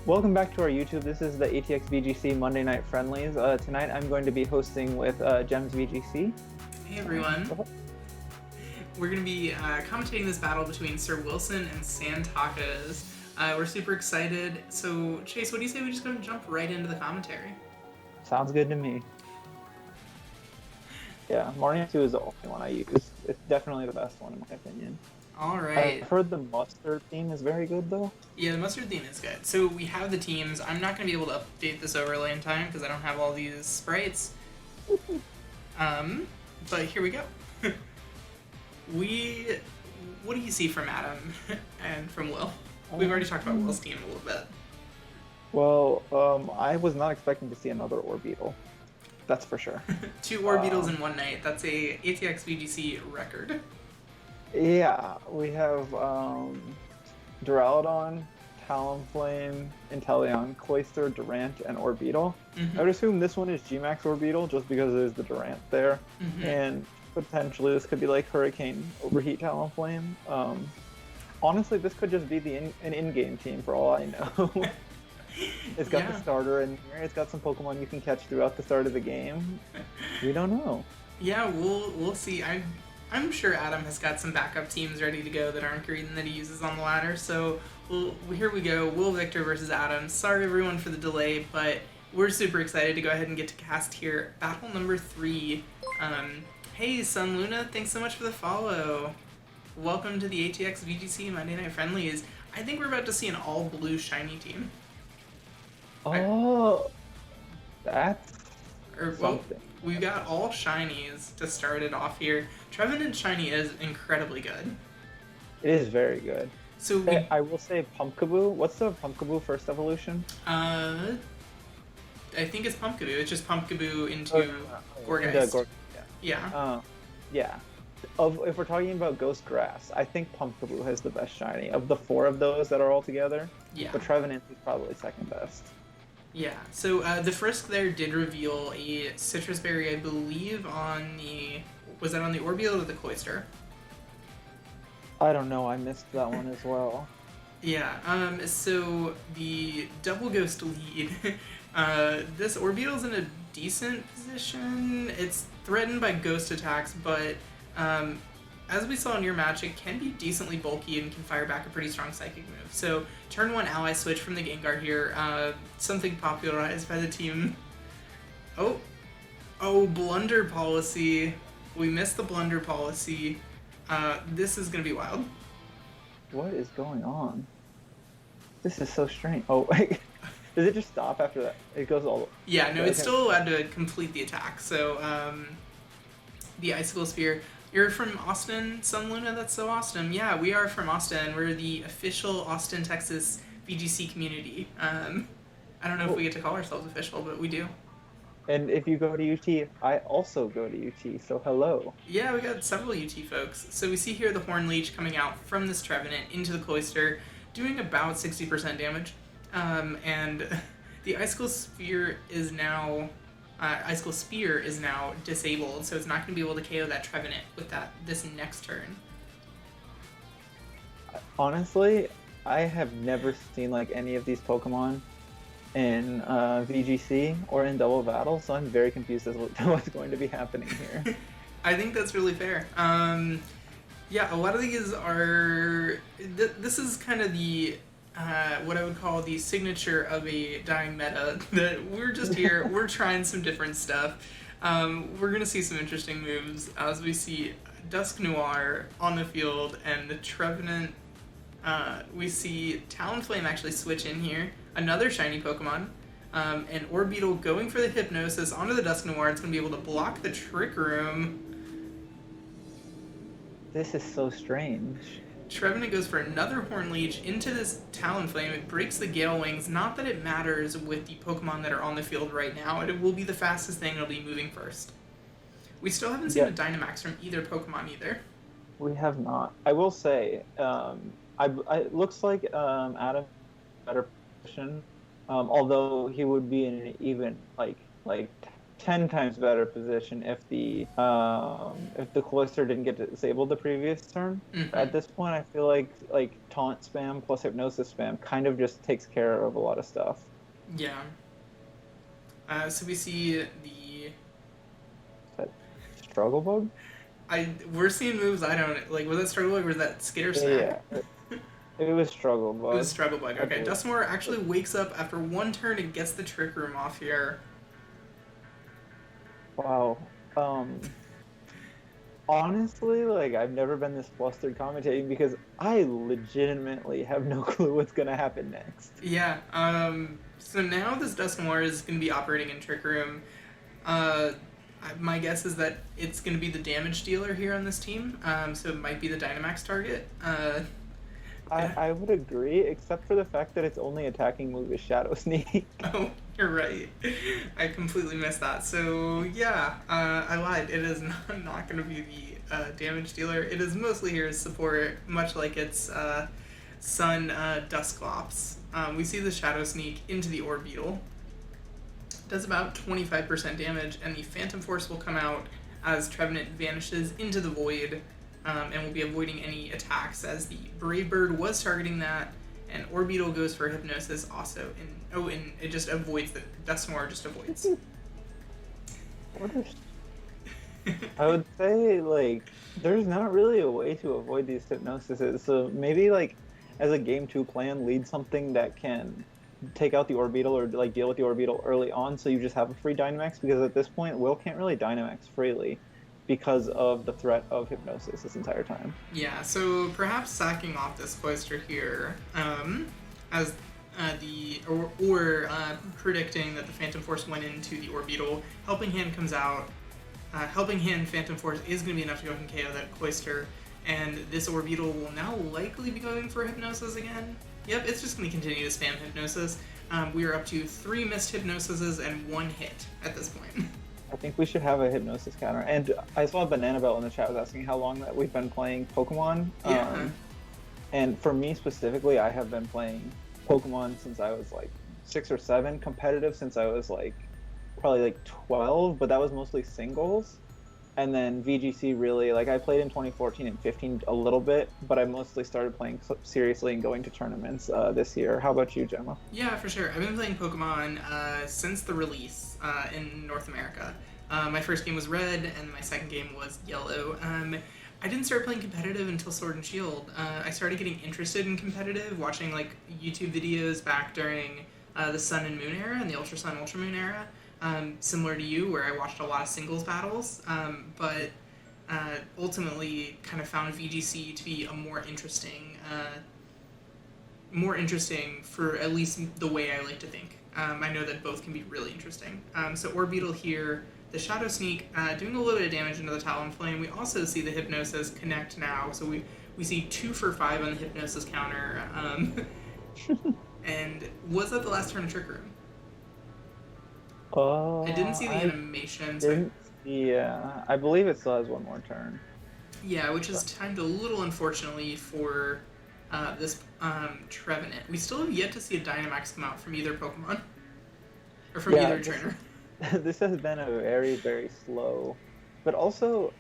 Welcome back to our YouTube. This is the ATX VGC Monday Night Friendlies. Tonight I'm going to be hosting with Gems VGC. Hey everyone, we're going to be commentating this battle between Sir Wilson and Santakas. We're super excited. So, Chase, what do you say we just go and jump right into the commentary? Sounds good to me. Yeah, Marnie 2 is the only one I use. It's definitely the best one in my opinion. All right. I've heard the mustard theme is very good though. Yeah, the mustard theme is good. So we have the teams. I'm not going to be able to update this overlay in time because I don't have all these sprites. But here we go. What do you see from Adam and from Will? We've already talked about Will's team a little bit. Well, I was not expecting to see another Orbeetle. That's for sure. 2 Orbeetles in one night. That's a ATX VGC record. Yeah, we have Duraludon, Talonflame, Inteleon, Cloyster, Durant, and Orbeetle. Mm-hmm. I would assume this one is Gmax Orbeetle just because there's the Durant there. Mm-hmm. And potentially this could be like Hurricane Overheat Talonflame. Honestly, this could just be an in-game team for all I know. It's got the starter in here. It's got some Pokemon you can catch throughout the start of the game. We don't know. Yeah, we'll see. I'm sure Adam has got some backup teams ready to go that aren't green that he uses on the ladder. So here we go. Will Victor versus Adam. Sorry everyone for the delay, but we're super excited to go ahead and get to cast here. Battle number 3. Hey Sun Luna, thanks so much for the follow. Welcome to the ATX VGC Monday Night Friendlies. I think we're about to see an all blue shiny team. Oh, that's something. We've got all shinies to start it off here. Trevenant shiny is incredibly good. It is very good. So I will say Pumpkaboo. What's the Pumpkaboo first evolution? I think it's Pumpkaboo. It's just Pumpkaboo into Gourgeist. Yeah. Yeah. If we're talking about Ghost Grass, I think Pumpkaboo has the best shiny. Of the 4 of those that are all together, but Trevenant is probably second best. Yeah, so the Frisk there did reveal a Citrus Berry, I believe, on the... Was that on the Orbeetle or the Cloyster? I don't know, I missed that one as well. Yeah, so the Double Ghost lead, this Orbeetle's in a decent position. It's threatened by Ghost attacks, but as we saw in your match, it can be decently bulky and can fire back a pretty strong Psychic move. So turn 1 ally switch from the Gengar here, something popularized by the team. Oh, blunder policy. We missed the blunder policy. This is going to be wild. What is going on? This is so strange. Oh, wait. Does it just stop after that? It goes all... Yeah, no, it's still allowed to complete the attack. So, the Icicle Spear... You're from Austin, Sun Luna? That's so awesome. Yeah, we are from Austin. We're the official Austin, Texas VGC community. I don't know if we get to call ourselves official, but we do. And if you go to UT, I also go to UT, so hello. Yeah, we got several UT folks. So we see here the Horn Leech coming out from this Trevenant into the Cloyster, doing about 60% damage. And the Icicle Spear is now... Icicle Spear is now disabled, so it's not going to be able to KO that Trevenant with this next turn. Honestly, I have never seen like any of these Pokemon in VGC or in Double Battle, so I'm very confused as to what's going to be happening here. I think that's really fair. Yeah, a lot of these are... This is kind of the... what I would call the signature of a dying meta, that we're just here, we're trying some different stuff. We're going to see some interesting moves as we see Dusk Noir on the field and the Trevenant. We see Talonflame actually switch in here, another shiny Pokemon, and Orbeetle going for the Hypnosis onto the Dusk Noir. It's going to be able to block the Trick Room. This is so strange. Trevenant goes for another Horn Leech into this Talonflame. It breaks the Gale Wings. Not that it matters with the Pokemon that are on the field right now. It will be the fastest thing. It'll be moving first. We still haven't seen a Dynamax from either Pokemon either. We have not. I will say, it looks like Adam better position, although he would be in an even like 10 times better position if the cloister didn't get disabled the previous turn. Mm-hmm. At this point, I feel like taunt spam plus hypnosis spam kind of just takes care of a lot of stuff. Yeah. So we see the. Is that struggle bug? We're seeing moves I don't like. Was that struggle bug or was that scare snack? Yeah, it was struggle bug. It was struggle bug. Okay, Dustmore actually wakes up after one turn and gets the trick room off here. Wow. Honestly, like I've never been this flustered commentating because I legitimately have no clue what's gonna happen next. Yeah. So now this Dustmore is going to be operating in Trick Room. My guess is that it's going to be the damage dealer here on this team. So it might be the Dynamax target. I would agree, except for the fact that its only attacking move is Shadow Sneak. Oh, you're right. I completely missed that. So yeah, I lied. It is not going to be the damage dealer. It is mostly here as support, much like its son Dusclops. We see the Shadow Sneak into the Orbeetle. Does about 25% damage, and the Phantom Force will come out as Trevenant vanishes into the void, and will be avoiding any attacks, as the Brave Bird was targeting that, and Orbeetle goes for Hypnosis also, and it just avoids the Dustmore, just avoids. I would say, like, there's not really a way to avoid these hypnosises, so maybe, like, as a Game 2 plan, lead something that can take out the Orbeetle or, like, deal with the Orbeetle early on, so you just have a free Dynamax, because at this point, Will can't really Dynamax freely because of the threat of Hypnosis this entire time. Yeah, so perhaps sacking off this Cloister here, as predicting that the Phantom Force went into the Orbeetle. Helping Hand comes out. Helping Hand Phantom Force is going to be enough to go and KO that Cloister, and this Orbeetle will now likely be going for Hypnosis again. Yep, it's just going to continue to spam Hypnosis. We are up to 3 missed Hypnosises and 1 hit at this point. I think we should have a Hypnosis counter. And I saw Banana Belt in the chat was asking how long that we've been playing Pokemon. Yeah. And for me specifically, I have been playing Pokemon since I was like 6 or 7, competitive since I was like probably like 12, but that was mostly singles. And then VGC really, like I played in 2014 and 15 a little bit, but I mostly started playing seriously and going to tournaments this year. How about you, Gemma? Yeah, for sure. I've been playing Pokemon since the release in North America. My first game was Red, and my second game was Yellow. I didn't start playing competitive until Sword and Shield. I started getting interested in competitive, watching like YouTube videos back during the Sun and Moon era and the Ultra Sun, Ultra Moon era. Similar to you, where I watched a lot of singles battles, but ultimately kind of found VGC to be a more interesting for at least the way I like to think. I know that both can be really interesting. So Orbeetle here, the Shadow Sneak doing a little bit of damage into the Talonflame. We also see the Hypnosis connect now, so we see 2 for 5 on the Hypnosis counter. And was that the last turn of Trick Room? I didn't see the animation. Yeah, I believe it still has 1 more turn. Yeah, which is timed a little unfortunately for this Trevenant. We still have yet to see a Dynamax come out from either Pokemon. Or from either trainer. This has been a very, very slow, but also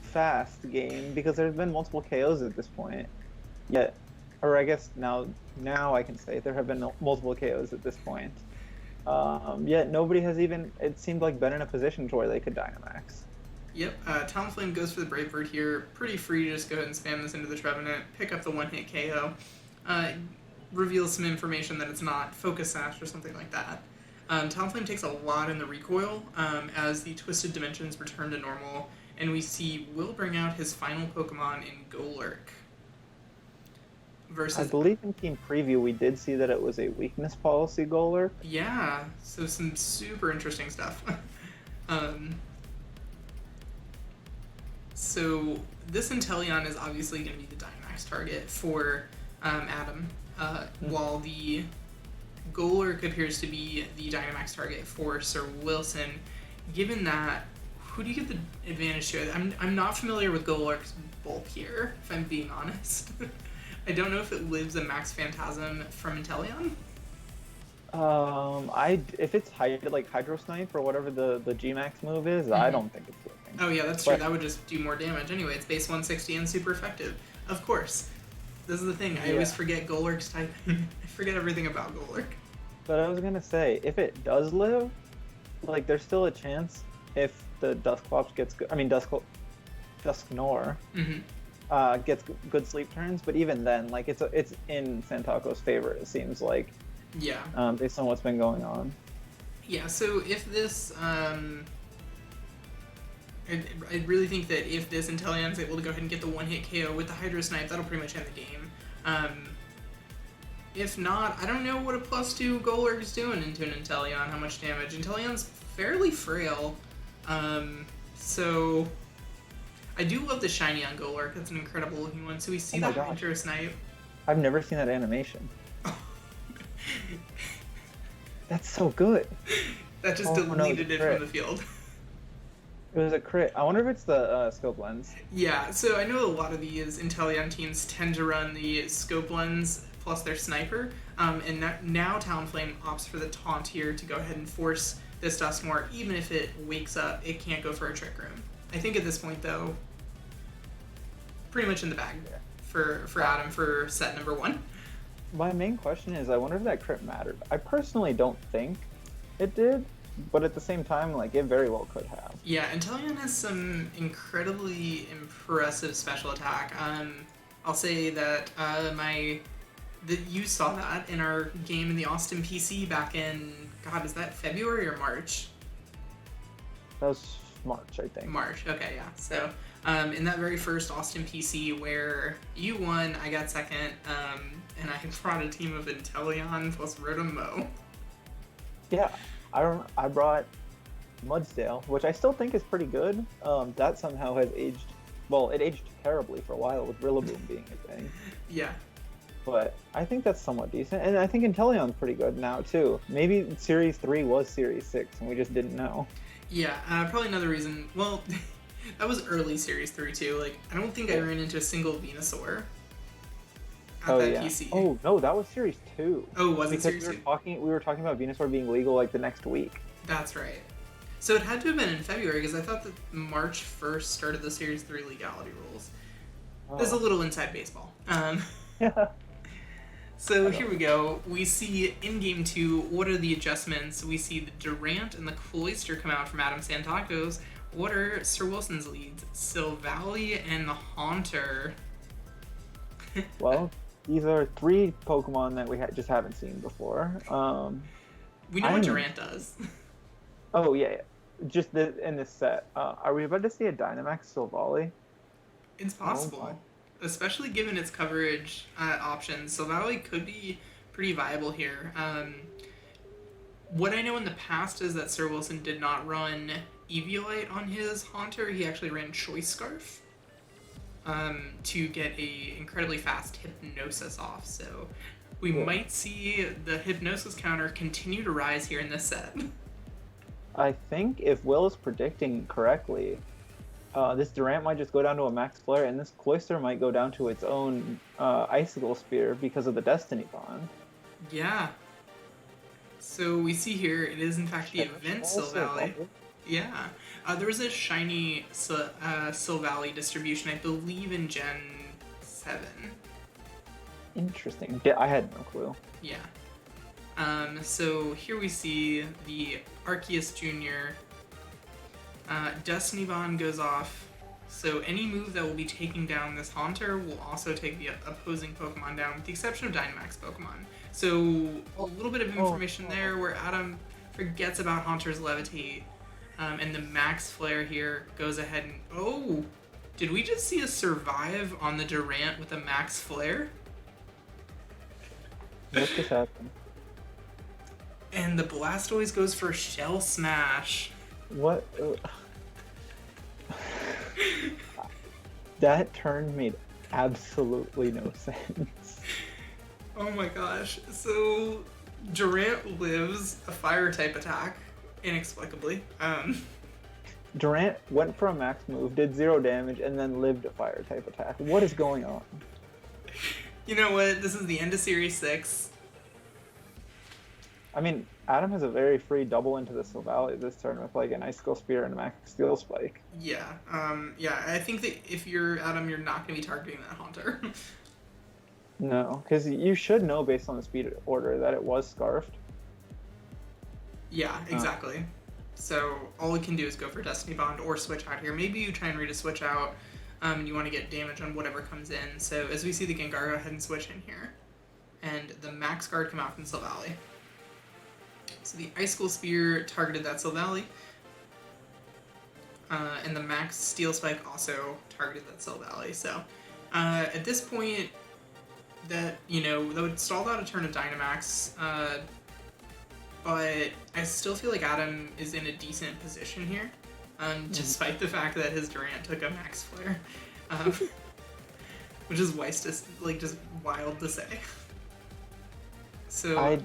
fast game, because there's been multiple KOs at this point. Yet, or I guess now I can say there have been multiple KOs at this point. Yet nobody has even, it seemed like, been in a position to where they could Dynamax. Yep, Talonflame goes for the Brave Bird here. Pretty free to just go ahead and spam this into the Trevenant, pick up the 1-hit KO. Reveals some information that it's not Focus Sash or something like that. Talonflame takes a lot in the recoil as the Twisted Dimensions return to normal, and we see Will bring out his final Pokemon in Golurk. Versus, I believe in Team Preview we did see that it was a weakness policy Golurk. Yeah, so some super interesting stuff. So this Inteleon is obviously going to be the Dynamax target for Adam, while the Golurk appears to be the Dynamax target for Sir Wilson. Given that, who do you get the advantage to? I'm not familiar with Golurk's bulk here, if I'm being honest. I don't know if it lives a Max Phantasm from Inteleon. If it's like Hydro Snipe or whatever the G-Max move is, I don't think it's working. Oh yeah, that's true. That would just do more damage. Anyway, it's base 160 and super effective. Of course. This is the thing. I always forget Golurk's typing. I forget everything about Golurk. But I was gonna say, if it does live, like there's still a chance if the Dusclops gets good. I mean, Dusknor gets good sleep turns. But even then, like it's in Santako's favor. It seems like. Yeah. Based on what's been going on. Yeah. So if this, I really think that if this Inteleon's able to go ahead and get the one-hit KO with the Hydro Snipe, that'll pretty much end the game. If not, I don't know what a +2 Golurk is doing into an Inteleon, how much damage. Inteleon's fairly frail, so I do love the shiny on Golurk. That's an incredible looking one. So we see the Hydro Snipe. I've never seen that animation. That's so good. That just deleted it from the field. It was a crit. I wonder if it's the scope lens. Yeah, so I know a lot of these Inteleon teams tend to run the scope lens plus their sniper, and now Talonflame opts for the taunt here to go ahead and force this Dusknoir. Even if it wakes up, it can't go for a Trick Room. I think at this point, though, pretty much in the bag for Adam for set number 1. My main question is, I wonder if that crit mattered. I personally don't think it did, but at the same time, like, it very well could have. Yeah, Inteleon has some incredibly impressive special attack. I'll say that you saw that in our game in the Austin PC back in, God, is that February or March? That was March, I think. March, okay, yeah. So, in that very first Austin PC where you won, I got second, and I brought a team of Inteleon plus Rotom-Mow. Yeah, I brought Mudsdale, which I still think is pretty good. That somehow has aged, well, it aged terribly for a while with Rillaboom being a thing. Yeah. But I think that's somewhat decent, and I think Inteleon's pretty good now, too. Maybe Series 3 was Series 6, and we just didn't know. Yeah, probably another reason, well, that was early Series 3, too. Like, I don't think I ran into a single Venusaur at that PC. Oh, no, that was Series 2. Oh, was it Series 2? We were talking about Venusaur being legal, like, the next week. That's right. So it had to have been in February, because I thought that March 1st started the Series 3 legality rules. Oh. There's a little inside baseball. Yeah. So here we go. We see in Game 2, what are the adjustments? We see the Durant and the Cloyster come out from Adam Santako's. What are Sir Wilson's leads? Silvally and the Haunter. Well, these are 3 Pokemon that we just haven't seen before. We know what Durant does. Oh, yeah. Just in this set. Are we about to see a Dynamax Silvally? It's possible. Especially given its coverage options. Silvally could be pretty viable here. What I know in the past is that Sir Wilson did not run Eviolite on his Haunter. He actually ran Choice Scarf to get a incredibly fast Hypnosis off. So we might see the Hypnosis counter continue to rise here in this set. I think if Will is predicting correctly, this Durant might just go down to a Max Flare, and this Cloyster might go down to its own Icicle Spear because of the Destiny Bond. Yeah. So we see here, it is in fact the event Silvally. Yeah. There was a shiny Silvally distribution, I believe in Gen 7. Interesting. I had no clue. Yeah. So here we see the Arceus Jr. Destiny Bond goes off, so any move that will be taking down this Haunter will also take the opposing Pokemon down, with the exception of Dynamax Pokemon. So a little bit of information there where Adam forgets about Haunter's Levitate, and the Max Flare here goes ahead and... Oh! Did we just see a survive on the Durant with a Max Flare? What just happened? And the Blastoise goes for Shell Smash. What? That turn made absolutely no sense. Oh my gosh. So, Durant lives a Fire-type attack, inexplicably. Durant went for a max move, did 0 damage, and then lived a Fire-type attack. What is going on? You know what? This is the end of Series 6. I mean, Adam has a very free double into the Sylvally this turn with like an Icicle Spear and a Max Steel Spike. Yeah, yeah. I think that if you're Adam, you're not going to be targeting that Haunter. No, because you should know based on the speed order that it was Scarfed. Yeah, exactly. So all we can do is go for Destiny Bond or switch out here. Maybe you try and read a switch out, and you want to get damage on whatever comes in. So as we see the Gengar, go ahead and switch in here. And the Max Guard come out from Sylvally. So the Icicle Spear targeted that Sylvally. And the Max Steel Spike also targeted that Sylvally. So at this point, that would stall out a turn of Dynamax, but I still feel like Adam is in a decent position here, despite the fact that his Durant took a Max Flare, which is just wild to say. So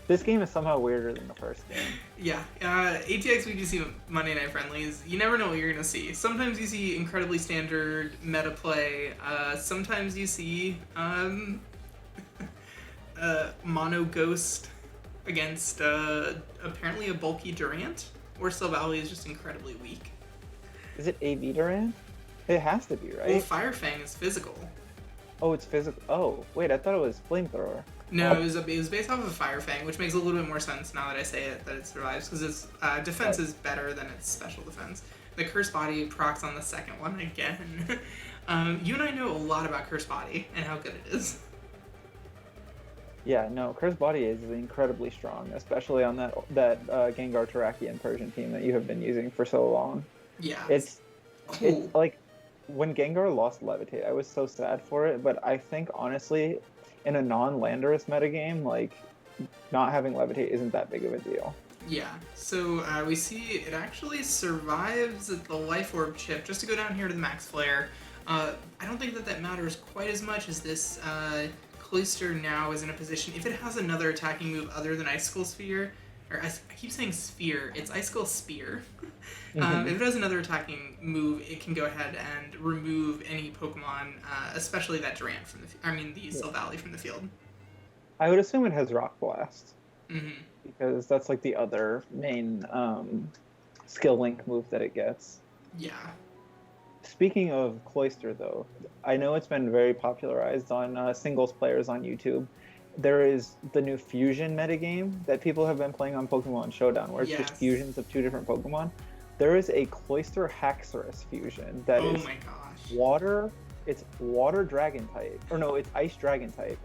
this game is somehow weirder than the first game. Yeah, ATX VGC Monday Night Friendlies, you never know what you're going to see. Sometimes you see incredibly standard meta play. Sometimes you see Mono Ghost against apparently a bulky Durant, or Sylvally is just incredibly weak. Is it AV Durant? It has to be, right? Well, Fire Fang is physical. Oh, it's physical. Oh, wait, I thought it was Flamethrower. No, it was based off of Fire Fang, which makes a little bit more sense now that I say it, that it survives, because its defense is better than its special defense. The Curse Body procs on the second one again. You and I know a lot about Curse Body and how good it is. Yeah, no, Curse Body is incredibly strong, especially on that Gengar, Teraki, and Persian team that you have been using for so long. Yeah. It's like, when Gengar lost Levitate, I was so sad for it, but I think, honestly, in a non-Landorus metagame, like, not having Levitate isn't that big of a deal. Yeah, so we see it actually survives the Life Orb chip. Just to go down here to the Max Flare, I don't think that matters quite as much as this Cloyster now is in a position, if it has another attacking move other than Icicle Sphere, or I keep saying Sphere, it's Icicle Spear. If it has another attacking move, it can go ahead and remove any Pokemon, especially that Durant from the Sylvally from the field. I would assume it has Rock Blast. Mm-hmm. Because that's like the other main skill link move that it gets. Yeah. Speaking of Cloyster, though, I know it's been very popularized on singles players on YouTube. There is the new fusion metagame that people have been playing on Pokemon Showdown, where it's just fusions of two different Pokemon. There is a Cloyster Haxorus fusion that is my gosh. water. It's water dragon type, or no, it's ice dragon type,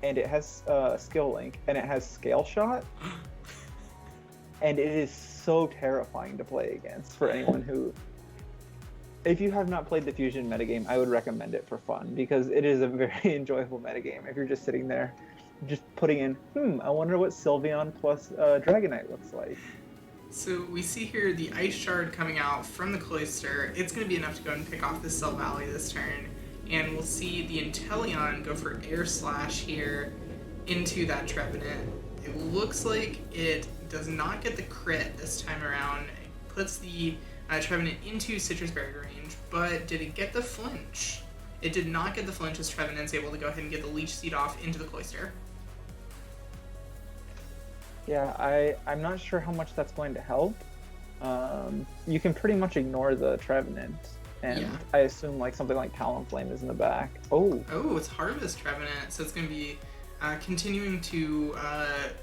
and it has skill link, and it has scale shot, and it is so terrifying to play against for anyone who. If you have not played the fusion metagame, I would recommend it for fun, because it is a very enjoyable metagame. If you're just sitting there, just putting in, I wonder what Sylveon plus Dragonite looks like. So we see here the Ice Shard coming out from the Cloyster. It's going to be enough to go and pick off the Sylvally this turn. And we'll see the Inteleon go for Air Slash here into that Trevenant. It looks like it does not get the crit this time around. It puts the Trevenant into Citrus Berry range, but did it get the flinch? It did not get the flinch, as Trevenant's able to go ahead and get the Leech Seed off into the Cloyster. Yeah, I'm not sure how much that's going to help. You can pretty much ignore the Trevenant, and I assume like something like Talonflame is in the back. Oh, it's Harvest Trevenant, so it's going to be continuing to...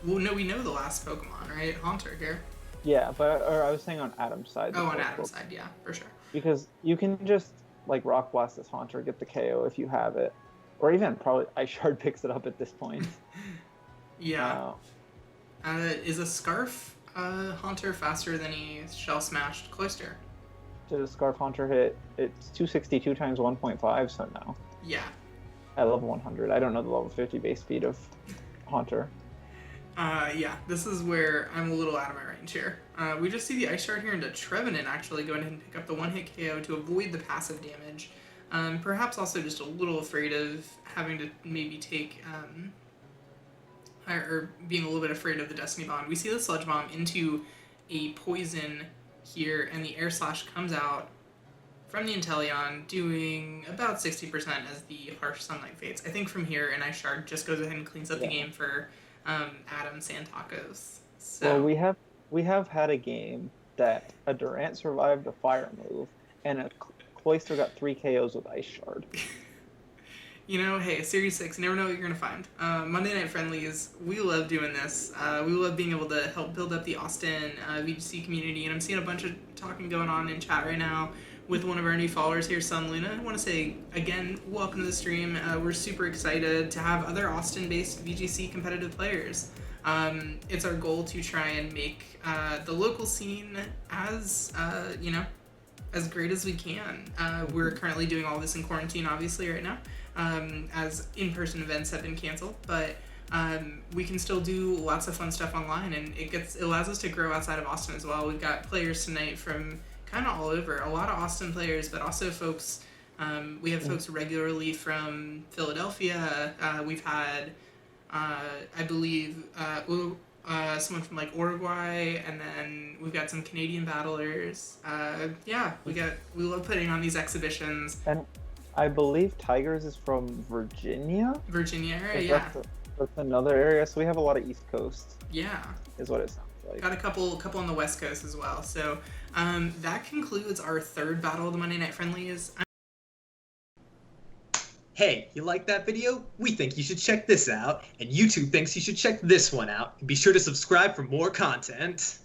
well, no, we know the last Pokemon, right? Haunter here. Yeah, but I was saying on Adam's side. Oh, on Adam's side, yeah, for sure. Because you can just like Rock Blast this Haunter, get the KO if you have it, or even probably Ice Shard picks it up at this point. Yeah. Is a Scarf Haunter faster than a Shell Smashed Cloyster? Did a Scarf Haunter hit? It's 262 times 1.5, so no. Yeah. At level 100. I don't know the level 50 base speed of Haunter. Yeah, this is where I'm a little out of my range here. We just see the Ice Shard here into Trevenant actually go ahead and pick up the one-hit KO to avoid the passive damage. Perhaps also just a little afraid of having to maybe take... or being a little bit afraid of the Destiny Bond. We see the Sludge Bomb into a Poison here, and the Air Slash comes out from the Inteleon, doing about 60% as the Harsh Sunlight fades. I think from here, an Ice Shard just goes ahead and cleans up the game for Adam Santakos. Well, So we have had a game that a Durant survived a fire move, and a Cloyster got 3 KOs with Ice Shard. Hey, Series 6, you never know what you're going to find. Monday Night Friendlies, we love doing this. We love being able to help build up the Austin VGC community, and I'm seeing a bunch of talking going on in chat right now with one of our new followers here, Sun Luna. I want to say, again, welcome to the stream. We're super excited to have other Austin-based VGC competitive players. It's our goal to try and make the local scene as, as great as we can. We're currently doing all this in quarantine, obviously, right now, as in-person events have been canceled, but we can still do lots of fun stuff online, and it allows us to grow outside of Austin as well. We've got players tonight from kind of all over, a lot of Austin players, but also folks, we have folks regularly from Philadelphia. We've had, I believe, someone from like Uruguay, and then we've got some Canadian battlers. We love putting on these exhibitions. And I believe Tigers is from Virginia. Virginia area, yeah. That's another area. So we have a lot of East Coast. Yeah. Is what it sounds like. Got a couple on the West Coast as well. So that concludes our third battle of the Monday Night Friendlies. Hey, you like that video? We think you should check this out, and YouTube thinks you should check this one out. And be sure to subscribe for more content.